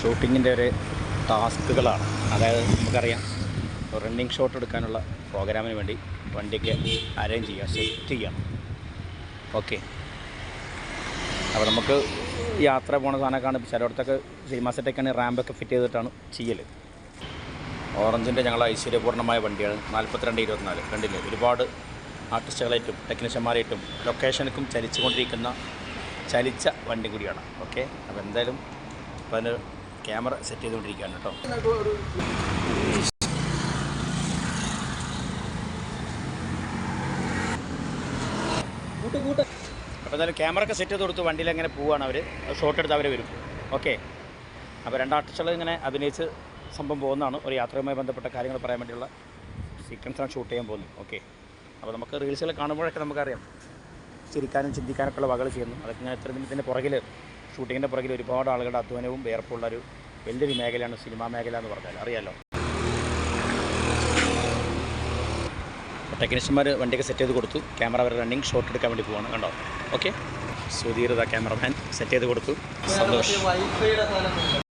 ഷൂട്ടിങ്ങിൻ്റെ ഒരു ടാസ്കുകളാണ്. അതായത് നമുക്കറിയാം റണ്ണിങ് ഷോട്ട് എടുക്കാനുള്ള പ്രോഗ്രാമിന് വേണ്ടി വണ്ടിയൊക്കെ അറേഞ്ച് ചെയ്യുക, സെറ്റ് ചെയ്യണം. ഓക്കെ, അപ്പോൾ നമുക്ക് യാത്ര പോണ സാധനമൊക്കെയാണ്. ചിലയിടത്തൊക്കെ സിനിമ സെറ്റൊക്കെയാണ് റാമ്പൊക്കെ ഫിറ്റ് ചെയ്തിട്ടാണ് ചെയ്യൽ. ഓറഞ്ചിൻ്റെ ഞങ്ങൾ ഐശ്വര്യപൂർണ്ണമായ വണ്ടിയാണ് 4224. കണ്ടില്ലേ, ഒരുപാട് ആർട്ടിസ്റ്റുകളായിട്ടും ടെക്നീഷ്യന്മാരായിട്ടും ലൊക്കേഷനൊക്കെ ചലിച്ച വണ്ടി കൂടിയാണ്. ഓക്കെ, അപ്പോൾ എന്തായാലും അപ്പോൾ അതിന് ക്യാമറ സെറ്റ് ചെയ്തുകൊണ്ടിരിക്കുകയാണ് കേട്ടോ. അപ്പോൾ എന്തായാലും ക്യാമറ ഒക്കെ സെറ്റ് ചെയ്ത് കൊടുത്ത് വണ്ടിയിൽ എങ്ങനെ പോവുകയാണ് അവർ, ഷോട്ട് എടുത്ത് അവർ വരും. ഓക്കെ, അപ്പോൾ രണ്ട് ആർട്ടിസ്റ്റുകൾ ഇങ്ങനെ അഭിനയിച്ച് സംഭവം പോകുന്നതാണ്. ഒരു യാത്രയുമായി ബന്ധപ്പെട്ട കാര്യങ്ങൾ പറയാൻ വേണ്ടിയുള്ള സീക്വൻസാണ് ഷൂട്ട് ചെയ്യാൻ പോകുന്നത്. ഓക്കെ, അപ്പോൾ നമുക്ക് റീൽസുകൾ കാണുമ്പോഴൊക്കെ നമുക്കറിയാം ചിരിക്കാനും ചിന്തിക്കാനൊക്കെ ഉള്ള വകകൾ ചെയ്യുന്നു. അതൊക്കെ ഇങ്ങനെ ഇത്ര ഇതിൻ്റെ പുറകിൽ, ഷൂട്ടിങ്ങിൻ്റെ പുറകിൽ ഒരുപാട് ആളുകളുടെ അധ്വാനവും വേർപ്പുള്ളൊരു വലിയൊരു മേഖലയാണ് സിനിമാ മേഖല എന്ന് പറഞ്ഞാൽ അറിയാമല്ലോ. ടെക്നീഷ്യന്മാർ വണ്ടിയൊക്കെ സെറ്റ് ചെയ്ത് കൊടുത്തു. ക്യാമറ വരെ റണ്ണിങ് ഷോട്ട് എടുക്കാൻ വേണ്ടി പോവാണ്. കണ്ടോ? ഓക്കെ, സുധീർ ക്യാമറമാൻ സെറ്റ് ചെയ്ത് കൊടുത്തു. സന്തോഷം.